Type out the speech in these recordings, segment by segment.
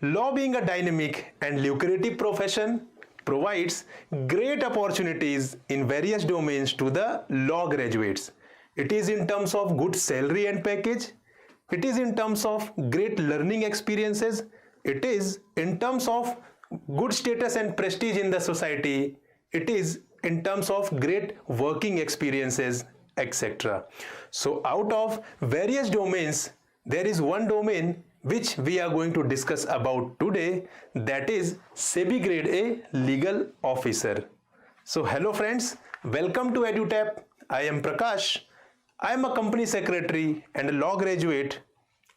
Law, being a dynamic and lucrative profession, provides great opportunities in various domains to the law graduates. It is in terms of good salary and package. It is in terms of great learning experiences. It is in terms of good status and prestige in the society. It is in terms of great working experiences, etc. So out of various domains, there is one domain which we are going to discuss about today, that is SEBI Grade A Legal Officer. So hello friends, welcome to EduTap. I am Prakash. I am a company secretary and a law graduate,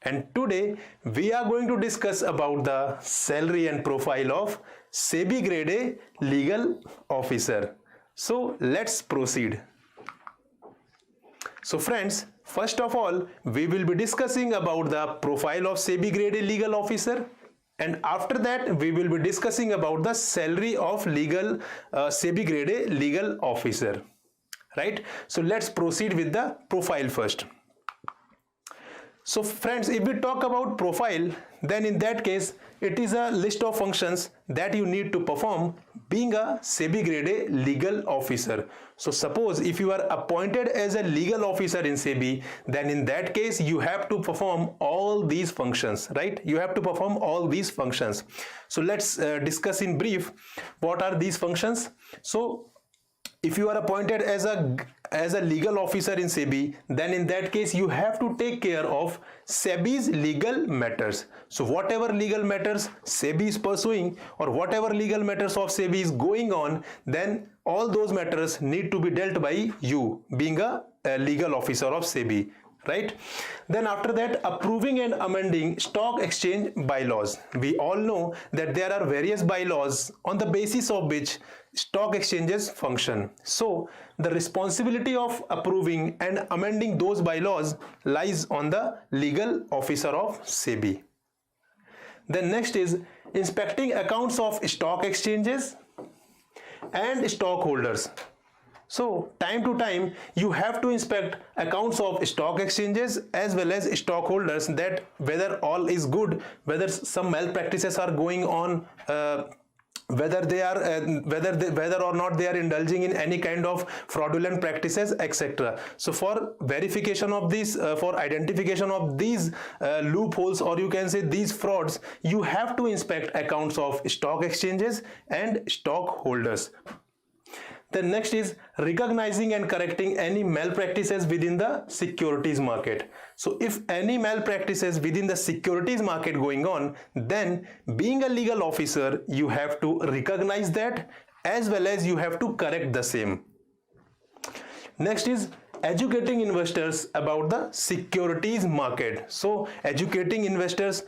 and today we are going to discuss about the salary and profile of SEBI Grade A Legal Officer. So let's proceed. So friends, first of all, we will be discussing about the profile of SEBI Grade A Legal Officer, and after that we will be discussing about the salary of SEBI Grade A Legal Officer. Right? So let's proceed with the profile first. So friends, if we talk about profile, then in that case, it is a list of functions that you need to perform being a SEBI Grade A legal officer. So suppose if you are appointed as a legal officer in SEBI, then in that case, you have to perform all these functions, right? You have to perform all these functions. So let's discuss in brief what are these functions. So if you are appointed as a legal officer in SEBI, then in that case you have to take care of SEBI's legal matters. So whatever legal matters SEBI is pursuing, or whatever legal matters of SEBI is going on, then all those matters need to be dealt by you being a legal officer of SEBI. Right? Then after that, approving and amending stock exchange bylaws. We all know that there are various bylaws on the basis of which stock exchanges function. So the responsibility of approving and amending those bylaws lies on the legal officer of SEBI. Then next is inspecting accounts of stock exchanges and stockholders. So time to time you have to inspect accounts of stock exchanges as well as stockholders, that whether all is good, whether some malpractices are going on, whether or not they are indulging in any kind of fraudulent practices, etc. So for verification of these, for identification of these loopholes, or you can say these frauds, you have to inspect accounts of stock exchanges and stockholders. Then next is recognizing and correcting any malpractices within the securities market. So if any malpractices within the securities market going on, then being a legal officer, you have to recognize that as well as you have to correct the same. Next is educating investors about the securities market. So educating investors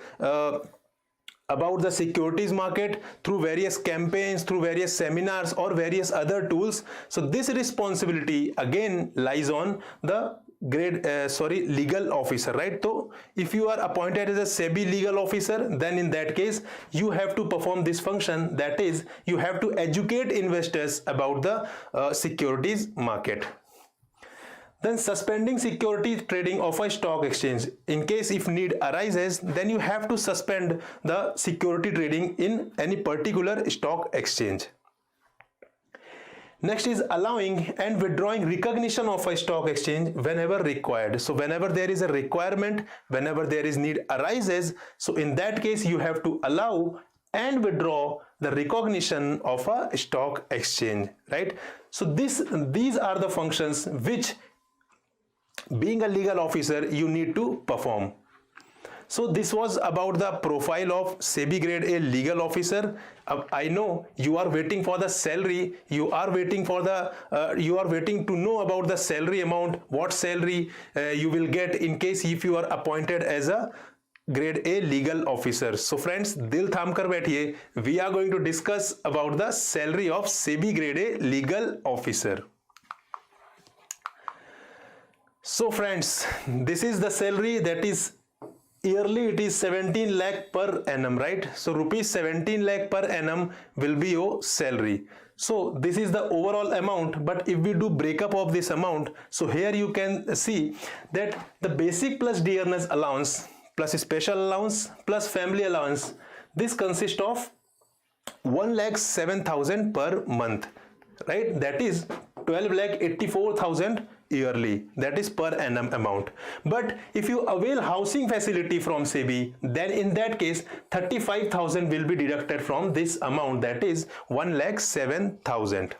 about the securities market through various campaigns, through various seminars or various other tools. So this responsibility again lies on the legal officer, right? So if you are appointed as a SEBI legal officer, then in that case you have to perform this function, that is you have to educate investors about the securities market. Then suspending security trading of a stock exchange. In case if need arises, then you have to suspend the security trading in any particular stock exchange. Next is allowing and withdrawing recognition of a stock exchange whenever required. So whenever there is a requirement, whenever there is need arises, so in that case you have to allow and withdraw the recognition of a stock exchange, right? So these are the functions which being a legal officer you need to perform. So this was about the profile of SEBI Grade A legal officer. I know you are waiting for the salary, you are waiting for the you are waiting to know about the salary amount, what salary you will get in case if you are appointed as a Grade A legal officer. So friends, dil tham kar baithiye, we are going to discuss about the salary of SEBI Grade A legal officer. So friends, this is the salary, that is yearly it is 17 lakh per annum, right? So rupees 17 lakh per annum will be your salary. So this is the overall amount, but if we do breakup of this amount, so here you can see that the basic plus dearness allowance plus special allowance plus family allowance, This consists of 1,07,000 per month, right? That is 12,84,000 yearly, that is per annum amount. But if you avail housing facility from SEBI, then in that case 35,000 will be deducted from this amount, that is 1,07,000.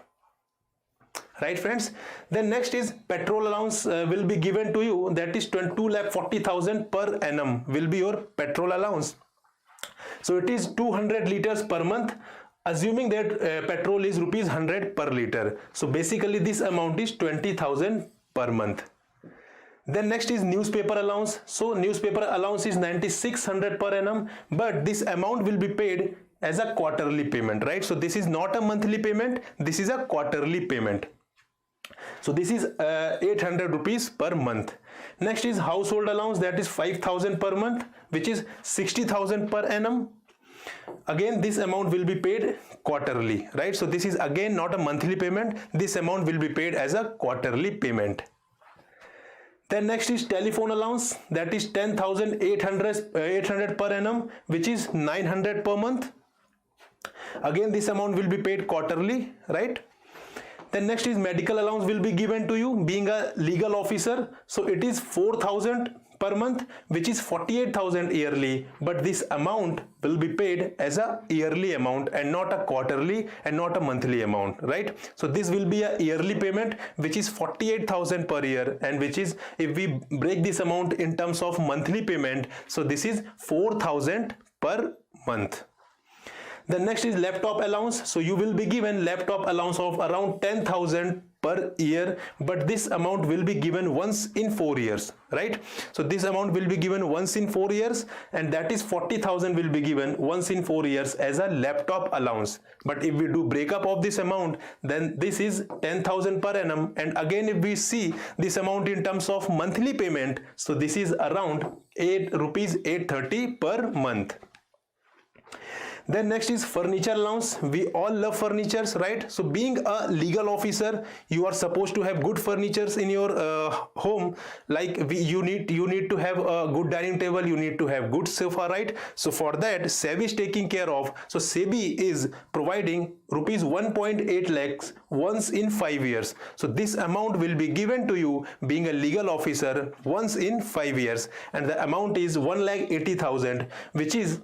Right friends? Then next is petrol allowance will be given to you, that is 2,40,000 per annum will be your petrol allowance. So it is 200 liters per month, assuming that petrol is rupees 100 per liter. So basically this amount is 20,000 per month. Then next is newspaper allowance. So newspaper allowance is 9,600 per annum, but this amount will be paid as a quarterly payment, right? So this is not a monthly payment, this is a quarterly payment. So this is 800 rupees per month. Next is household allowance, that is 5,000 per month, which is 60,000 per annum. Again this amount will be paid quarterly, right? So this is again not a monthly payment, this amount will be paid as a quarterly payment. Then next is telephone allowance, that is 10,800 per annum, which is 900 per month. Again this amount will be paid quarterly, right? Then next is medical allowance will be given to you being a legal officer. So it is 4,000 per month, which is 48,000 yearly, but this amount will be paid as a yearly amount and not a quarterly and not a monthly amount, right? So this will be a yearly payment, which is 48,000 per year, and which is, if we break this amount in terms of monthly payment, so this is 4,000 per month. The next is laptop allowance. So you will be given laptop allowance of around 10,000 per year, but this amount will be given once in 4 years, right? So this amount will be given once in 4 years, and that is 40,000 will be given once in 4 years as a laptop allowance. But if we do breakup of this amount, then this is 10,000 per annum, and again if we see this amount in terms of monthly payment, so this is around rupees 830 per month. Then next is furniture allowance. We all love furnitures, right? So being a legal officer, you are supposed to have good furnitures in your home. Like you need to have a good dining table, you need to have good sofa, right? So for that SEBI is taking care of. So SEBI is providing rupees 1.8 lakhs once in 5 years. So this amount will be given to you being a legal officer once in 5 years, and the amount is 1,80,000, which is,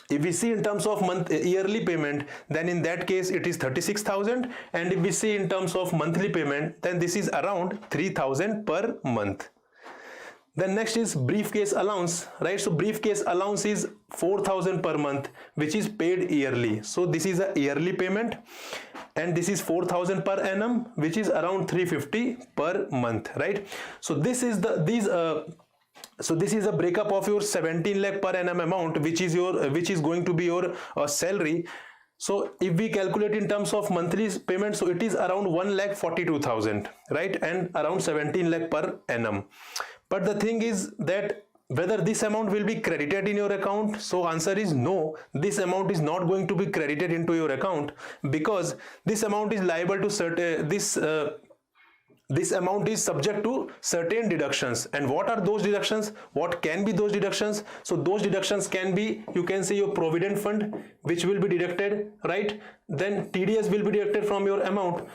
if we see in terms of yearly payment, then in that case it is 36,000, and if we see in terms of monthly payment, then this is around 3,000 per month. Then next is briefcase allowance, right? So briefcase allowance is 4,000 per month, which is paid yearly. So this is a yearly payment, and this is 4,000 per annum, which is around 350 per month, right? So this is so this is a breakup of your 17 lakh per annum amount, which is going to be your salary. So if we calculate in terms of monthly payment, so it is around 1,42,000, right? And around 17 lakh per annum. But the thing is that whether this amount will be credited in your account, so answer is no, this amount is not going to be credited into your account, because this amount is liable to certain this amount is subject to certain deductions. And what are those deductions? What can be those deductions? So those deductions can be, you can say, your provident fund, which will be deducted, right? Then TDS will be deducted from your amount,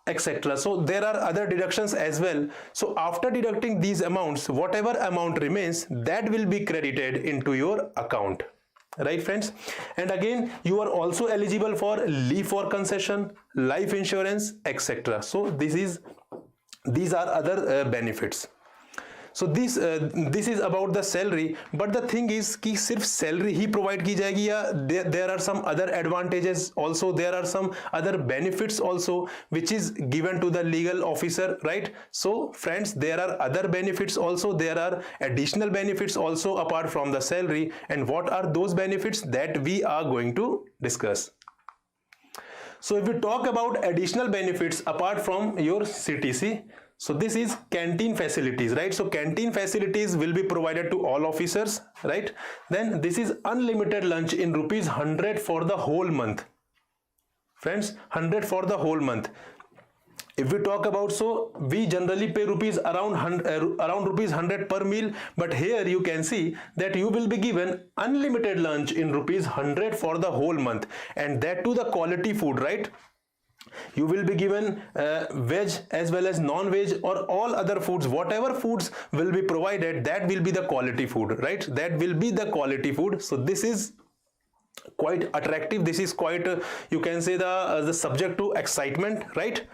etc. So there are other deductions as well. So after deducting these amounts, whatever amount remains, that will be credited into your account, right friends? And again, you are also eligible for leave for concession, life insurance, etc. So these are other benefits. So this is about the salary. But the thing is कि सिर्फ salary ही provide की जाएगी, या there are some other advantages also, there are some other benefits also which is given to the legal officer, right? So friends, there are other benefits also, there are additional benefits also apart from the salary. And what are those benefits that we are going to discuss? So if we talk about additional benefits apart from your CTC, so this is canteen facilities, right? So canteen facilities will be provided to all officers, right? Then this is unlimited lunch in rupees 100 for the whole month. Friends, 100 for the whole month. if we talk about, so we generally pay rupees around rupees 100 per meal, but here you can see that you will be given unlimited lunch in rupees 100 for the whole month, and that too the quality food, right? You will be given veg as well as non-veg or all other foods. Whatever foods will be provided, that will be the quality food, right? That will be the quality food. So this is quite attractive. This is quite you can say the subject to excitement, right?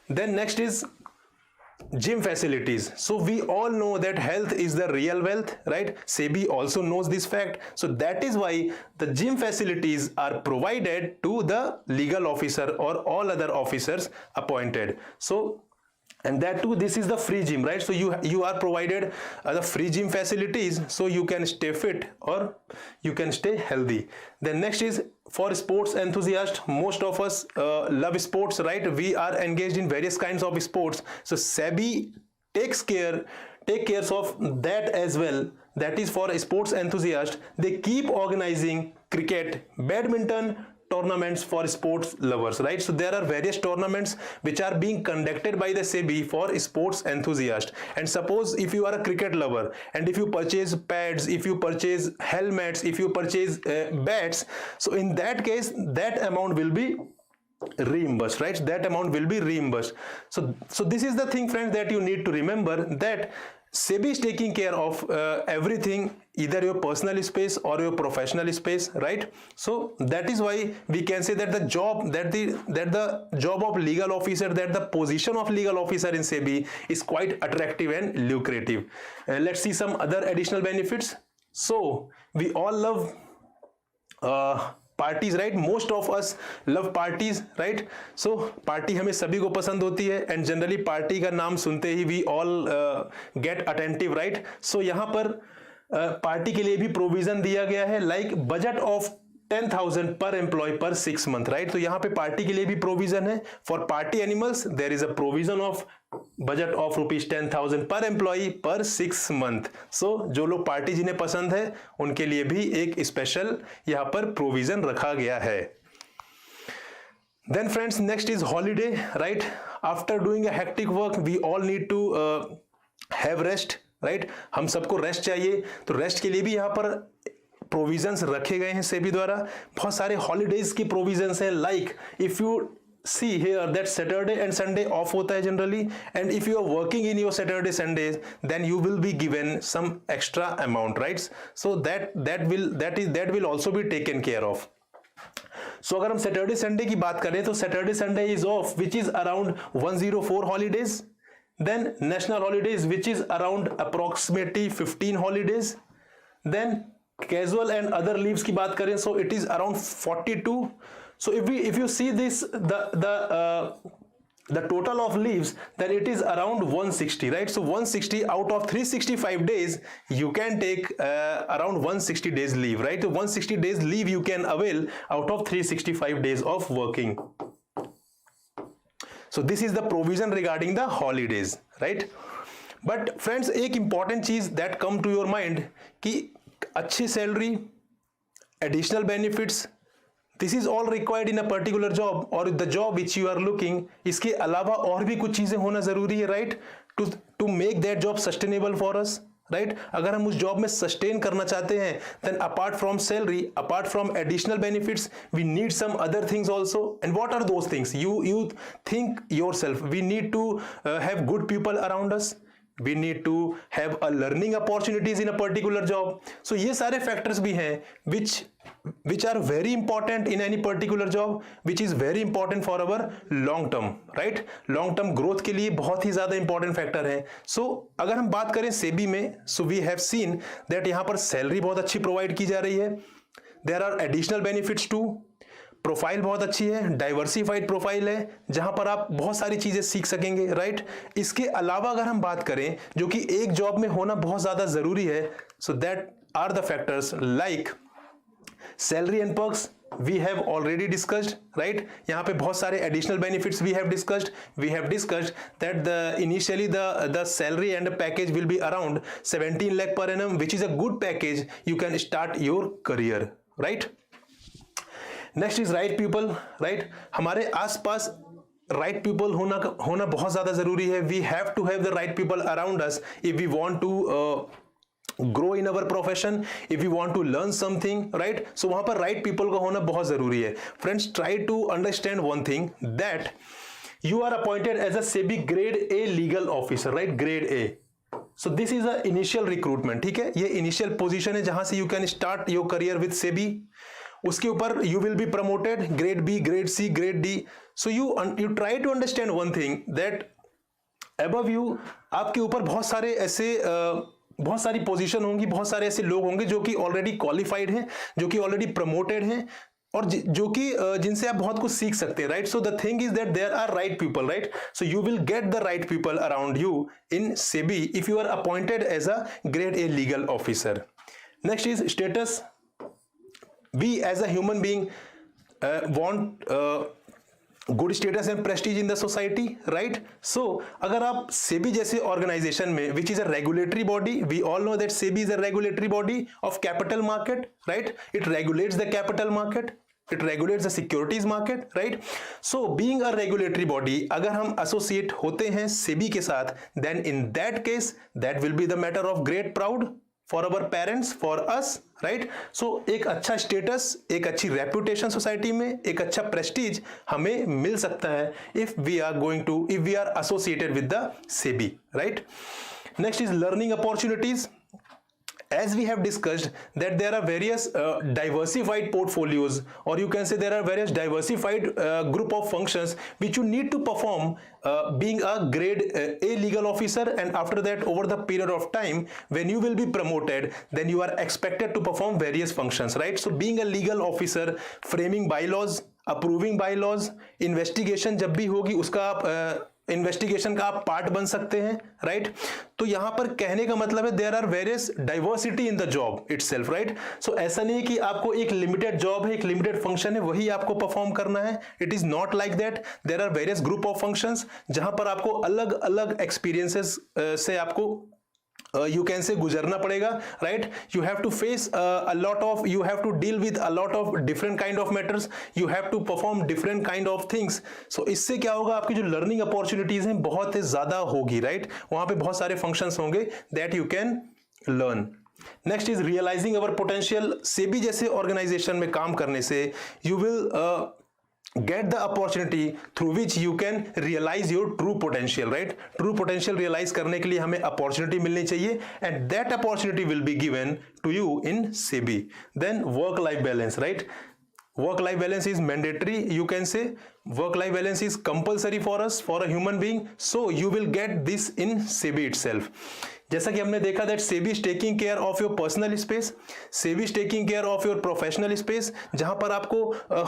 Then next is gym facilities. So we all know that health is the real wealth, right? SEBI also knows this fact. So that is why the gym facilities are provided to the legal officer or all other officers appointed. So, and that too, this is the free gym, right? So you are provided the free gym facilities, so you can stay fit or you can stay healthy. Then next is for sports enthusiasts. Most of us love sports, right? We are engaged in various kinds of sports. So SEBI take care of that as well. That is for sports enthusiasts. They keep organizing cricket, badminton tournaments for sports lovers, right? So there are various tournaments which are being conducted by the SEBI for sports enthusiasts. And suppose if you are a cricket lover and if you purchase pads, if you purchase helmets, if you purchase bats, so in that case that amount will be reimbursed, right? That amount will be reimbursed. So this is the thing, friends, that you need to remember, that SEBI is taking care of everything, either your personal space or your professional space, right? So that is why we can say that the job, that the job of legal officer, that the position of legal officer in SEBI is quite attractive and lucrative. Let's see some other additional benefits. So we all love parties, right? Most of us love parties, right? So party हमें सभी को पसंद होती है and generally party का नाम सुनते ही we all get attentive, right? So यहाँ पर पार्टी के लिए भी प्रोविजन दिया गया है, like budget of 10,000 per employ पर 6 मंथ, राइट? तो यहाँ पे पार्टी के लिए भी प्रोविजन है. For party animals there is a provision of budget of rupees 10,000 per employ पर 6 मंथ. सो जो लोग पार्टी जिन्हें पसंद है उनके लिए भी एक स्पेशल यहाँ पर प्रोविजन रखा गया है. Then friends, next is holiday, right? After doing a hectic work, we all need to have rest, right? हम सबको रेस्ट चाहिए, तो रेस्ट के लिए भी यहाँ पर प्रोविजंस रखे गए हैं सेबी द्वारा. बहुत सारे हॉलीडेज की प्रोविजंस हैं, like if you see here that Saturday and Sunday off होता है generally, and if you are working in your Saturday Sunday then you will be given some extra amount, right? So that will also be taken care of. So अगर हम Saturday Sunday की बात करें तो Saturday Sunday is off which is around 104 holidays. Then national holidays which is around approximately 15 holidays. Then casual and other leaves की बात करें, so it is around 42. So if you see this the total of leaves, then it is around 160, right? So 160 out of 365 days you can take around 160 days leave, right? So 160 days leave you can avail out of 365 days of working. So this is the provision regarding the holidays, right? But friends, एक important चीज that come to your mind कि अच्छी salary, additional benefits, this is all required in a particular job और the job which you are looking. इसके अलावा और भी कुछ चीजें होना जरूरी है, right? To make that job sustainable for us, right? अगर हम उस जॉब में सस्टेन करना चाहते हैं then apart from salary, apart from additional benefits, we need some other things also. And what are those things? You think yourself. We need to have good people around us. We need to have a learning opportunities in a particular job. So ये सारे factors भी हैं which are very important in any particular job, which is very important for our long term, right? Long term growth के लिए बहुत ही ज़्यादा important factor है. So अगर हम बात करें सेबी में, so we have seen that यहाँ पर सैलरी बहुत अच्छी प्रोवाइड की जा रही है. There are additional benefits too. Profile बहुत अच्छी है, डाइवर्सिफाइड प्रोफाइल है जहां पर आप बहुत सारी चीजें सीख सकेंगे, राइट? इसके अलावा अगर हम बात करें जो कि एक जॉब में होना बहुत ज्यादा जरूरी है, so that are the factors like salary and perks. We have already discussed, right? यहाँ पे बहुत सारे additional benefits we have discussed that the initially the salary and package will be around 17 lakh per annum, which is a good package. You can start your career, right? Next is right people, right? हमारे आसपास right people होना बहुत ज्यादा जरूरी है. We have to have the right people around us if we want to grow in our profession, if we want to learn something, right? So वहां पर right people का होना बहुत जरूरी है. Friends, try to understand one thing, that you are appointed as a SEBI grade A legal officer, right? Grade A. So this is a initial recruitment. ठीक है, ये initial position है जहां से you can start your career with SEBI. उसके ऊपर you will be promoted grade B, grade C, grade D. So you try to understand one thing, that above you आपके ऊपर बहुत सारी पोजीशन होंगी, बहुत सारे ऐसे लोग होंगे जो कि ऑलरेडी क्वालिफाइड हैं, जो कि ऑलरेडी प्रमोटेड हैं, और जो कि जिनसे आप बहुत कुछ सीख सकते हैं, right? So the thing is that there are right people, right? So you will get the right people around you in SEBI if you are appointed as a grade A legal officer. Next is status. We as a human being want good status and prestige in the society, right? So अगर आप सेबी जैसे organization में, which is a regulatory body, we all know that SEBI is a regulatory body of capital market, right? It regulates the capital market, it regulates the securities market, right? So being a regulatory body, अगर हम associate होते हैं सेबी के साथ, then in that case that will be the matter of great proud for our parents, for us, right? So एक अच्छा status, एक अच्छी रेपुटेशन सोसाइटी में, एक अच्छा प्रेस्टीज हमें मिल सकता है if we are associated with the SEBI, right? Next is learning opportunities. As we have discussed that there are various diversified portfolios, or you can say there are various diversified group of functions which you need to perform being a grade A legal officer, and after that over the period of time when you will be promoted, then you are expected to perform various functions, right? So being a legal officer, framing bylaws, approving bylaws, investigation जब भी होगी उसका आप investigation का आप part बन सकते हैं, राइट? तो यहां पर कहने का मतलब है there are various diversity in the job itself, right? So ऐसा नहीं है कि आपको एक लिमिटेड जॉब है, एक लिमिटेड फंक्शन है, वही आपको परफॉर्म करना है. It is not like that. There are various group of functions जहां पर आपको अलग अलग एक्सपीरियंसेस से आपको you can say गुजरना पड़ेगा, right? You have to face you have to deal with a lot of different kind of matters. You have to perform different kind of things. So इससे क्या होगा, आपकी जो learning opportunities हैं बहुत ज़्यादा होगी, right? वहाँ पे बहुत सारे functions होंगे that you can learn. Next is realizing our potential. SEBI जैसे organization में काम करने से you will get the opportunity through which you can realize your true potential, right? True potential realize करने के लिए हमें opportunity मिलनी चाहिए, and that opportunity will be given to you in SEBI. Then work-life balance, right? Work-life balance is mandatory, you can say. Work-life balance is compulsory for us, for a human being. So you will get this in SEBI itself. जैसा कि हमने देखा that SEBI is taking care of your personal space, SEBI is taking care of your professional space, जहां पर आपको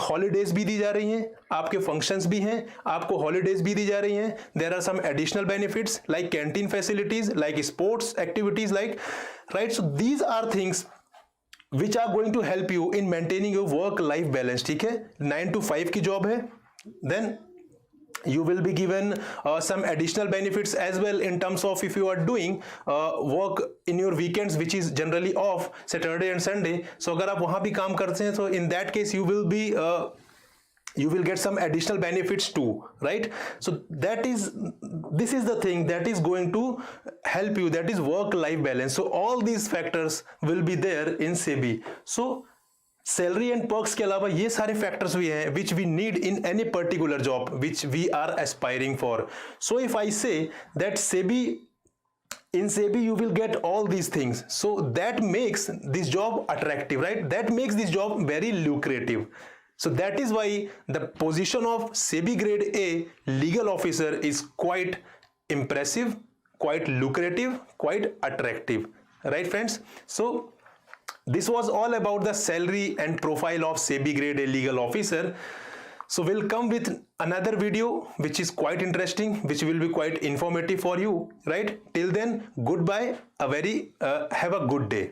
holidays भी दी जा रही हैं, आपके फंक्शंस भी हैं, आपको हॉलीडेज भी दी जा रही हैं. There are some additional benefits like canteen facilities, like sports activities, like, right? So these are things which are going to help you in maintaining your work life balance. ठीक है, 9 to 5 की job है. then you will be given some additional benefits as well in terms of if you are doing work in your weekends which is generally off, Saturday and Sunday. So अगर आप वहाँ भी काम करते हैं, so in that case you will get some additional benefits too, right? So this is the thing that is going to help you, that is work life balance. So all these factors will be there in SEBI. So salary and perks के अलावा ये सारे factors भी हैं which we need in any particular job which we are aspiring for. So if I say that in SEBI you will get all these things, so that makes this job attractive, right? That makes this job very lucrative. So that is why the position of SEBI grade A legal officer is quite impressive, quite lucrative, quite attractive, right friends? So this was all about the salary and profile of SEBI grade A legal officer. So we'll come with another video which is quite interesting, which will be quite informative for you, right? Till then, goodbye. Have a good day.